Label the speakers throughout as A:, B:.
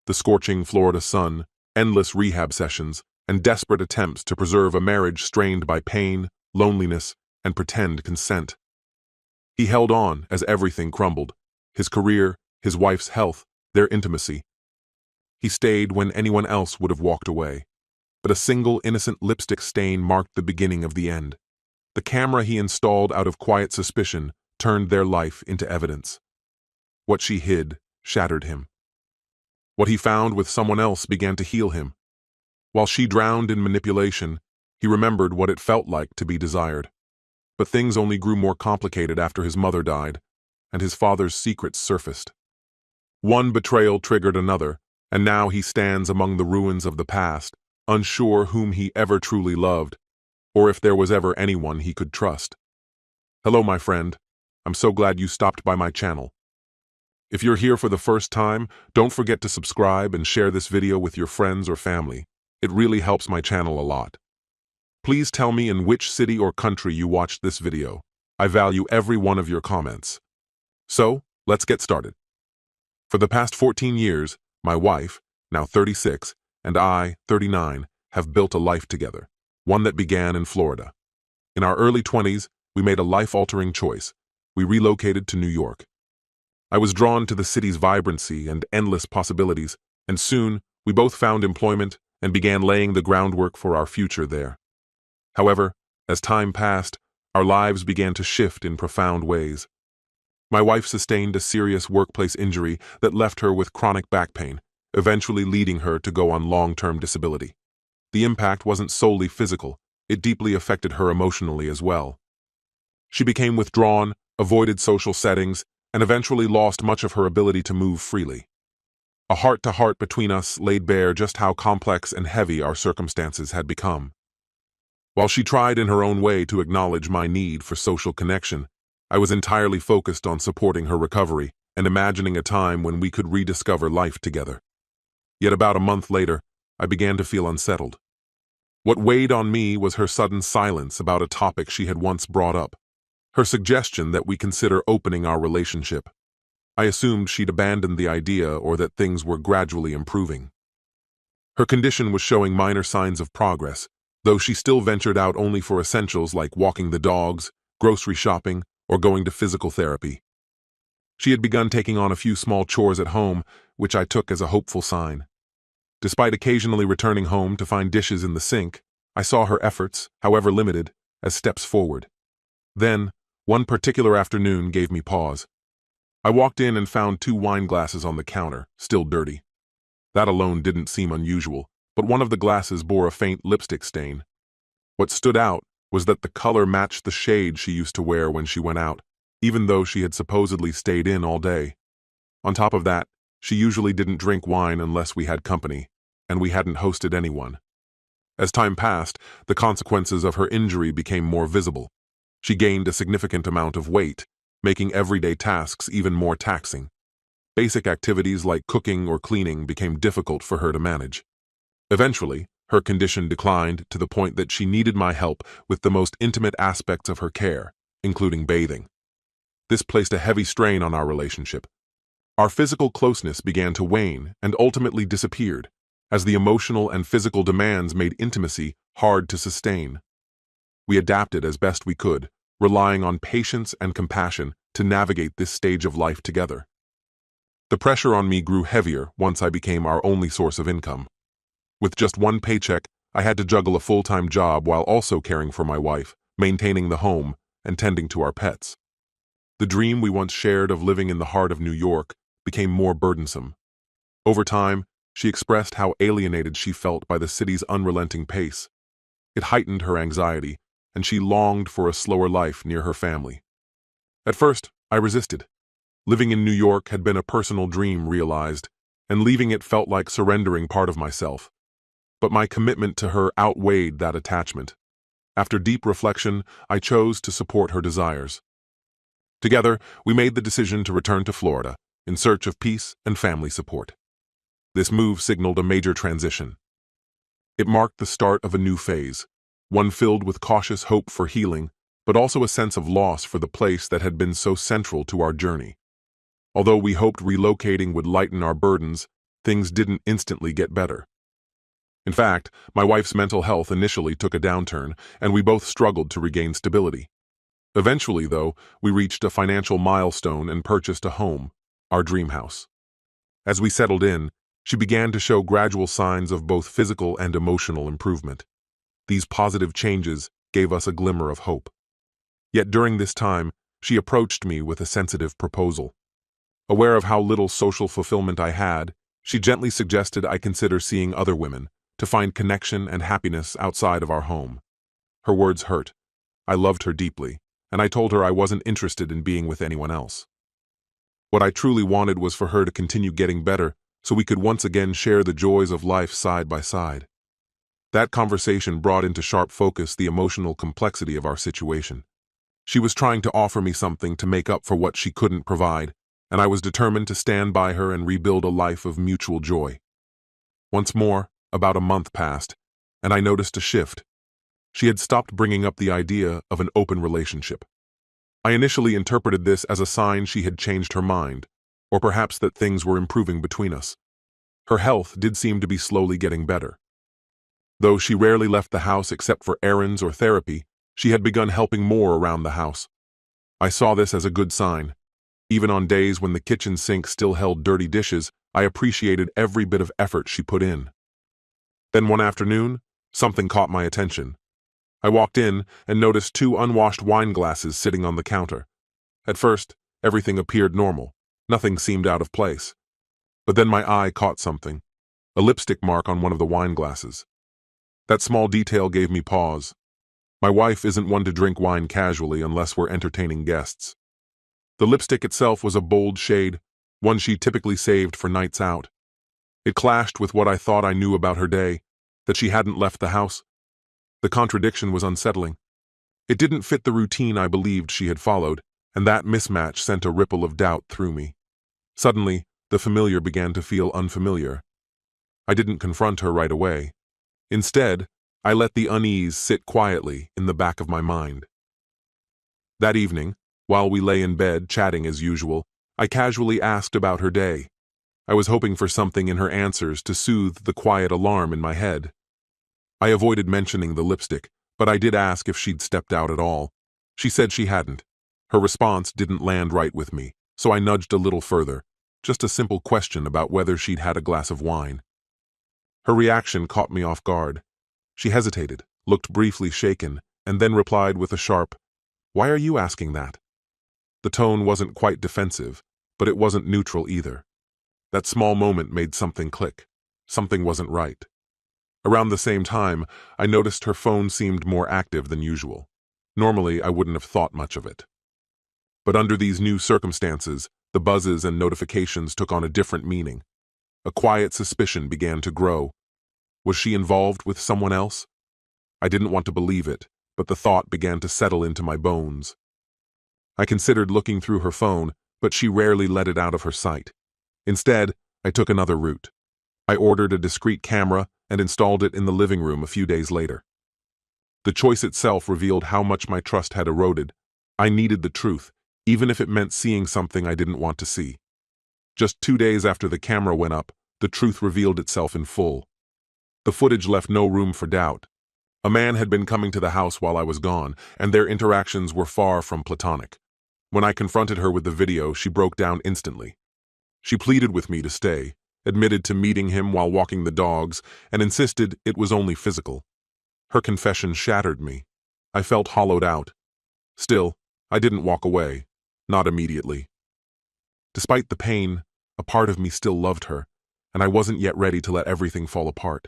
A: the scorching Florida sun, endless rehab sessions, and desperate attempts to preserve a marriage strained by pain, loneliness, and pretend consent. He held on as everything crumbled: his career, his wife's health, their intimacy. He stayed when anyone else would have walked away. But a single innocent lipstick stain marked the beginning of the end. The camera he installed out of quiet suspicion turned their life into evidence. What she hid shattered him. What he found with someone else began to heal him. While she drowned in manipulation, he remembered what it felt like to be desired. But things only grew more complicated after his mother died, and his father's secrets surfaced. One betrayal triggered another, and now he stands among the ruins of the past, unsure whom he ever truly loved, or if there was ever anyone he could trust. Hello, my friend. I'm so glad you stopped by my channel. If you're here for the first time, don't forget to subscribe and share this video with your friends or family. It really helps my channel a lot. Please tell me in which city or country you watched this video. I value every one of your comments. So, let's get started. For the past 14 years, my wife, now 36, and I, 39, have built a life together, one that began in Florida. In our early 20s, we made a life-altering choice. We relocated to New York. I was drawn to the city's vibrancy and endless possibilities, and soon we both found employment and began laying the groundwork for our future there. However, as time passed, our lives began to shift in profound ways. My wife sustained a serious workplace injury that left her with chronic back pain, eventually leading her to go on long-term disability. The impact wasn't solely physical, it deeply affected her emotionally as well. She became withdrawn, avoided social settings, and eventually lost much of her ability to move freely. A heart-to-heart between us laid bare just how complex and heavy our circumstances had become. While she tried in her own way to acknowledge my need for social connection, I was entirely focused on supporting her recovery and imagining a time when we could rediscover life together. Yet about a month later, I began to feel unsettled. What weighed on me was her sudden silence about a topic she had once brought up, her suggestion that we consider opening our relationship. I assumed she'd abandoned the idea or that things were gradually improving. Her condition was showing minor signs of progress, though she still ventured out only for essentials like walking the dogs, grocery shopping, or going to physical therapy. She had begun taking on a few small chores at home, which I took as a hopeful sign. Despite occasionally returning home to find dishes in the sink, I saw her efforts, however limited, as steps forward. Then, one particular afternoon gave me pause. I walked in and found 2 wine glasses on the counter, still dirty. That alone didn't seem unusual, but one of the glasses bore a faint lipstick stain. What stood out was that the color matched the shade she used to wear when she went out, even though she had supposedly stayed in all day. On top of that, she usually didn't drink wine unless we had company, and we hadn't hosted anyone. As time passed, the consequences of her injury became more visible. She gained a significant amount of weight, making everyday tasks even more taxing. Basic activities like cooking or cleaning became difficult for her to manage. Eventually, her condition declined to the point that she needed my help with the most intimate aspects of her care, including bathing. This placed a heavy strain on our relationship. Our physical closeness began to wane and ultimately disappeared, as the emotional and physical demands made intimacy hard to sustain. We adapted as best we could, relying on patience and compassion to navigate this stage of life together. The pressure on me grew heavier once I became our only source of income. With just one paycheck, I had to juggle a full-time job while also caring for my wife, maintaining the home, and tending to our pets. The dream we once shared of living in the heart of New York became more burdensome. Over time, she expressed how alienated she felt by the city's unrelenting pace. It heightened her anxiety, and she longed for a slower life near her family. At first, I resisted. Living in New York had been a personal dream realized, and leaving it felt like surrendering part of myself. But my commitment to her outweighed that attachment. After deep reflection, I chose to support her desires. Together, we made the decision to return to Florida, in search of peace and family support. This move signaled a major transition. It marked the start of a new phase, one filled with cautious hope for healing, but also a sense of loss for the place that had been so central to our journey. Although we hoped relocating would lighten our burdens, things didn't instantly get better. In fact, my wife's mental health initially took a downturn, and we both struggled to regain stability. Eventually, though, we reached a financial milestone and purchased a home, our dream house. As we settled in, she began to show gradual signs of both physical and emotional improvement. These positive changes gave us a glimmer of hope. Yet during this time, she approached me with a sensitive proposal. Aware of how little social fulfillment I had, she gently suggested I consider seeing other women to find connection and happiness outside of our home. Her words hurt. I loved her deeply, and I told her I wasn't interested in being with anyone else. What I truly wanted was for her to continue getting better so we could once again share the joys of life side by side. That conversation brought into sharp focus the emotional complexity of our situation. She was trying to offer me something to make up for what she couldn't provide, and I was determined to stand by her and rebuild a life of mutual joy. Once more, about a month passed, and I noticed a shift. She had stopped bringing up the idea of an open relationship. I initially interpreted this as a sign she had changed her mind, or perhaps that things were improving between us. Her health did seem to be slowly getting better. Though she rarely left the house except for errands or therapy, she had begun helping more around the house. I saw this as a good sign. Even on days when the kitchen sink still held dirty dishes, I appreciated every bit of effort she put in. Then one afternoon, something caught my attention. I walked in and noticed 2 unwashed wine glasses sitting on the counter. At first, everything appeared normal. Nothing seemed out of place. But then my eye caught something, a lipstick mark on one of the wine glasses. That small detail gave me pause. My wife isn't one to drink wine casually unless we're entertaining guests. The lipstick itself was a bold shade, one she typically saved for nights out. It clashed with what I thought I knew about her day, that she hadn't left the house. The contradiction was unsettling. It didn't fit the routine I believed she had followed, and that mismatch sent a ripple of doubt through me. Suddenly, the familiar began to feel unfamiliar. I didn't confront her right away. Instead, I let the unease sit quietly in the back of my mind. That evening, while we lay in bed chatting as usual, I casually asked about her day. I was hoping for something in her answers to soothe the quiet alarm in my head. I avoided mentioning the lipstick, but I did ask if she'd stepped out at all. She said she hadn't. Her response didn't land right with me, so I nudged a little further, just a simple question about whether she'd had a glass of wine. Her reaction caught me off guard. She hesitated, looked briefly shaken, and then replied with a sharp, "Why are you asking that?" The tone wasn't quite defensive, but it wasn't neutral either. That small moment made something click. Something wasn't right. Around the same time, I noticed her phone seemed more active than usual. Normally, I wouldn't have thought much of it. But under these new circumstances, the buzzes and notifications took on a different meaning. A quiet suspicion began to grow. Was she involved with someone else? I didn't want to believe it, but the thought began to settle into my bones. I considered looking through her phone, but she rarely let it out of her sight. Instead, I took another route. I ordered a discreet camera and installed it in the living room a few days later. The choice itself revealed how much my trust had eroded. I needed the truth, even if it meant seeing something I didn't want to see. Just 2 days after the camera went up, the truth revealed itself in full. The footage left no room for doubt. A man had been coming to the house while I was gone, and their interactions were far from platonic. When I confronted her with the video, she broke down instantly. She pleaded with me to stay, admitted to meeting him while walking the dogs, and insisted it was only physical. Her confession shattered me. I felt hollowed out. Still, I didn't walk away, not immediately. Despite the pain, a part of me still loved her, and I wasn't yet ready to let everything fall apart.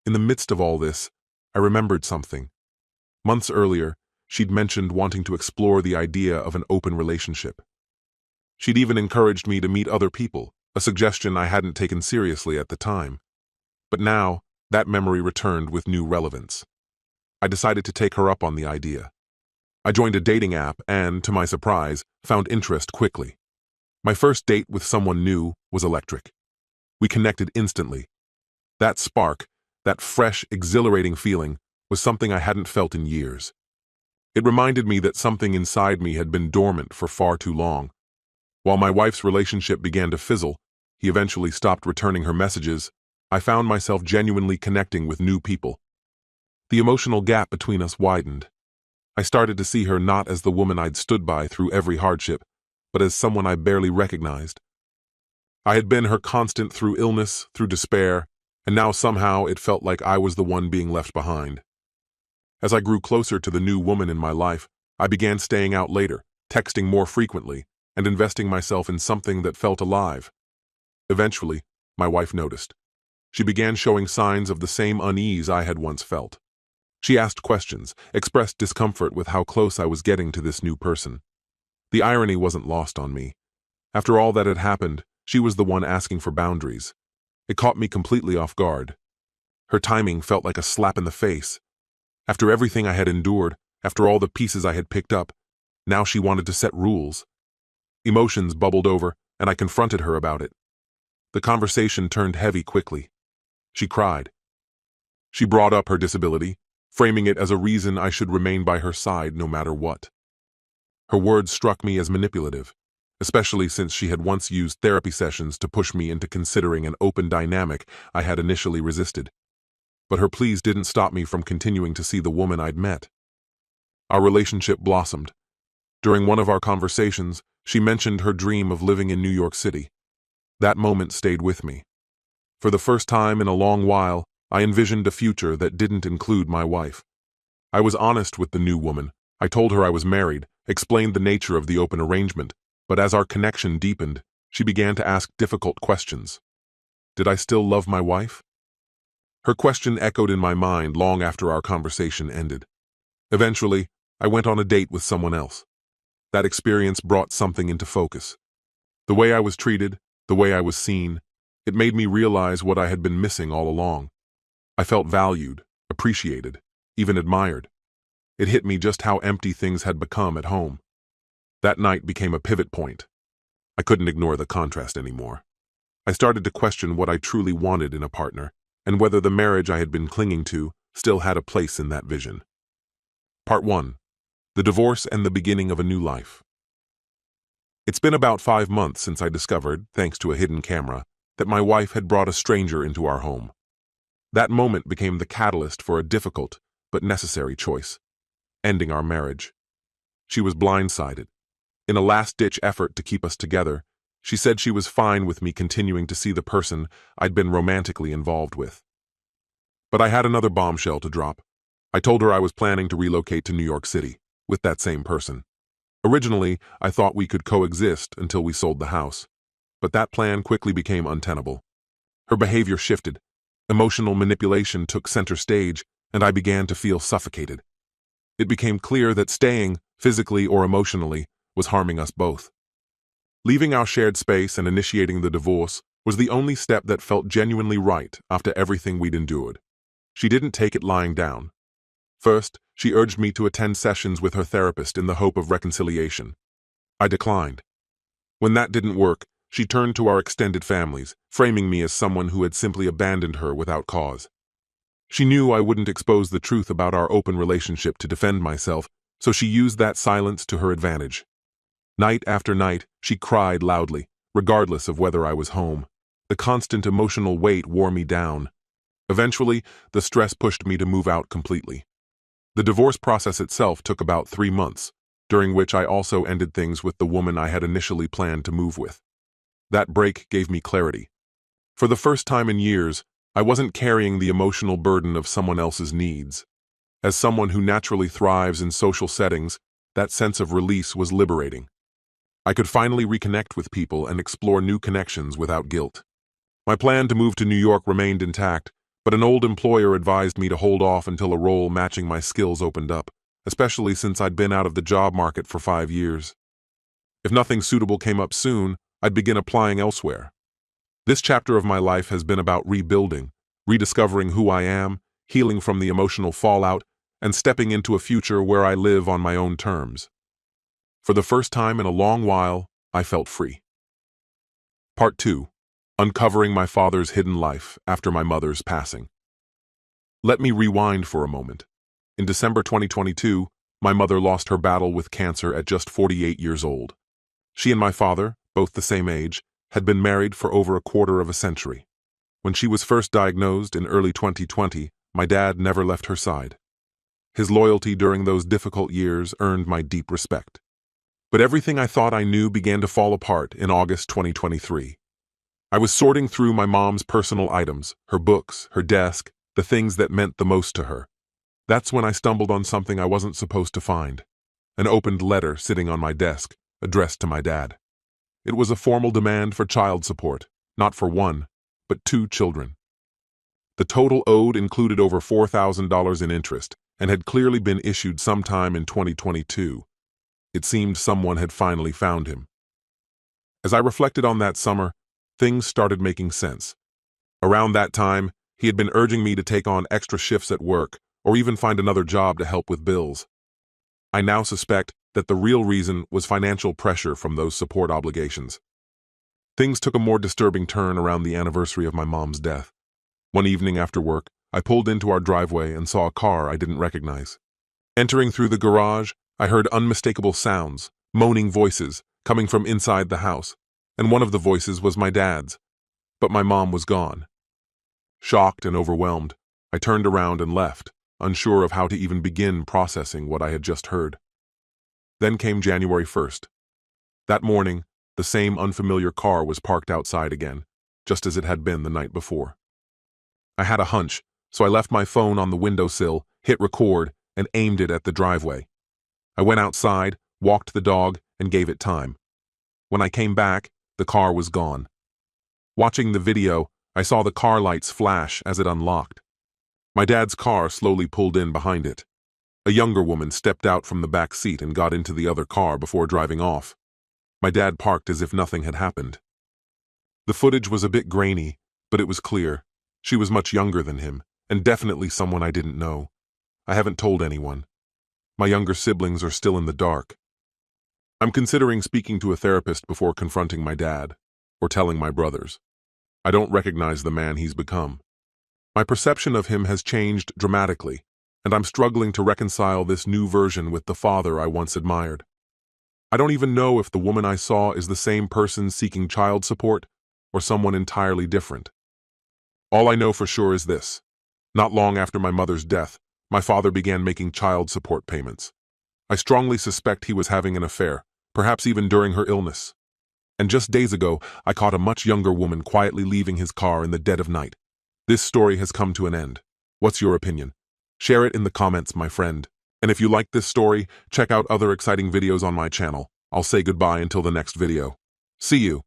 A: In the midst of all this, I remembered something. Months earlier, she'd mentioned wanting to explore the idea of an open relationship. She'd even encouraged me to meet other people, a suggestion I hadn't taken seriously at the time. But now, that memory returned with new relevance. I decided to take her up on the idea. I joined a dating app and, to my surprise, found interest quickly. My first date with someone new was electric. We connected instantly. That spark, that fresh, exhilarating feeling, was something I hadn't felt in years. It reminded me that something inside me had been dormant for far too long. While my wife's relationship began to fizzle, he eventually stopped returning her messages, I found myself genuinely connecting with new people. The emotional gap between us widened. I started to see her not as the woman I'd stood by through every hardship, but as someone I barely recognized. I had been her constant through illness, through despair, and now somehow it felt like I was the one being left behind. As I grew closer to the new woman in my life, I began staying out later, texting more frequently, and investing myself in something that felt alive. Eventually, my wife noticed. She began showing signs of the same unease I had once felt. She asked questions, expressed discomfort with how close I was getting to this new person. The irony wasn't lost on me. After all that had happened, she was the one asking for boundaries. It caught me completely off guard. Her timing felt like a slap in the face. After everything I had endured, after all the pieces I had picked up, now she wanted to set rules. Emotions bubbled over, and I confronted her about it. The conversation turned heavy quickly. She cried. She brought up her disability, framing it as a reason I should remain by her side no matter what. Her words struck me as manipulative, especially since she had once used therapy sessions to push me into considering an open dynamic I had initially resisted. But her pleas didn't stop me from continuing to see the woman I'd met. Our relationship blossomed. During one of our conversations, she mentioned her dream of living in New York City. That moment stayed with me. For the first time in a long while, I envisioned a future that didn't include my wife. I was honest with the new woman. I told her I was married, explained the nature of the open arrangement, but as our connection deepened, she began to ask difficult questions. Did I still love my wife? Her question echoed in my mind long after our conversation ended. Eventually, I went on a date with someone else. That experience brought something into focus. The way I was treated, the way I was seen, it made me realize what I had been missing all along. I felt valued, appreciated, even admired. It hit me just how empty things had become at home. That night became a pivot point. I couldn't ignore the contrast anymore. I started to question what I truly wanted in a partner, and whether the marriage I had been clinging to still had a place in that vision. Part 1. The divorce and the beginning of a new life. It's been about 5 months since I discovered, thanks to a hidden camera, that my wife had brought a stranger into our home. That moment became the catalyst for a difficult but necessary choice: ending our marriage. She was blindsided. In a last-ditch effort to keep us together, she said she was fine with me continuing to see the person I'd been romantically involved with. But I had another bombshell to drop. I told her I was planning to relocate to New York City with that same person. Originally, I thought we could coexist until we sold the house, but that plan quickly became untenable. Her behavior shifted. Emotional manipulation took center stage, and I began to feel suffocated. It became clear that staying, physically or emotionally, was harming us both. Leaving our shared space and initiating the divorce was the only step that felt genuinely right after everything we'd endured. She didn't take it lying down. First, she urged me to attend sessions with her therapist in the hope of reconciliation. I declined. When that didn't work, she turned to our extended families, framing me as someone who had simply abandoned her without cause. She knew I wouldn't expose the truth about our open relationship to defend myself, so she used that silence to her advantage. Night after night, she cried loudly, regardless of whether I was home. The constant emotional weight wore me down. Eventually, the stress pushed me to move out completely. The divorce process itself took about 3 months, during which I also ended things with the woman I had initially planned to move with. That break gave me clarity. For the first time in years, I wasn't carrying the emotional burden of someone else's needs. As someone who naturally thrives in social settings, that sense of release was liberating. I could finally reconnect with people and explore new connections without guilt. My plan to move to New York remained intact, but an old employer advised me to hold off until a role matching my skills opened up, especially since I'd been out of the job market for 5 years. If nothing suitable came up soon, I'd begin applying elsewhere. This chapter of my life has been about rebuilding, rediscovering who I am, healing from the emotional fallout, and stepping into a future where I live on my own terms. For the first time in a long while, I felt free. Part 2. Uncovering my father's hidden life after my mother's passing. Let me rewind for a moment. In December 2022, my mother lost her battle with cancer at just 48 years old. She and my father, both the same age, had been married for over a quarter of a century. When she was first diagnosed in early 2020, my dad never left her side. His loyalty during those difficult years earned my deep respect. But everything I thought I knew began to fall apart in August 2023. I was sorting through my mom's personal items, her books, her desk, the things that meant the most to her. That's when I stumbled on something I wasn't supposed to find. An opened letter sitting on my desk, addressed to my dad. It was a formal demand for child support, not for one, but 2 children. The total owed included over $4,000 in interest and had clearly been issued sometime in 2022. It seemed someone had finally found him. As I reflected on that summer, things started making sense. Around that time, he had been urging me to take on extra shifts at work or even find another job to help with bills. I now suspect that the real reason was financial pressure from those support obligations. Things took a more disturbing turn around the anniversary of my mom's death. One evening after work, I pulled into our driveway and saw a car I didn't recognize. Entering through the garage, I heard unmistakable sounds, moaning voices, coming from inside the house, and one of the voices was my dad's. But my mom was gone. Shocked and overwhelmed, I turned around and left, unsure of how to even begin processing what I had just heard. Then came January 1st. That morning, the same unfamiliar car was parked outside again, just as it had been the night before. I had a hunch, so I left my phone on the windowsill, hit record, and aimed it at the driveway. I went outside, walked the dog, and gave it time. When I came back, the car was gone. Watching the video, I saw the car lights flash as it unlocked. My dad's car slowly pulled in behind it. A younger woman stepped out from the back seat and got into the other car before driving off. My dad parked as if nothing had happened. The footage was a bit grainy, but it was clear. She was much younger than him, and definitely someone I didn't know. I haven't told anyone. My younger siblings are still in the dark. I'm considering speaking to a therapist before confronting my dad, or telling my brothers. I don't recognize the man he's become. My perception of him has changed dramatically, and I'm struggling to reconcile this new version with the father I once admired. I don't even know if the woman I saw is the same person seeking child support or someone entirely different. All I know for sure is this. Not long after my mother's death, my father began making child support payments. I strongly suspect he was having an affair, perhaps even during her illness. And just days ago, I caught a much younger woman quietly leaving his car in the dead of night. This story has come to an end. What's your opinion? Share it in the comments, my friend. And if you like this story, check out other exciting videos on my channel. I'll say goodbye until the next video. See you.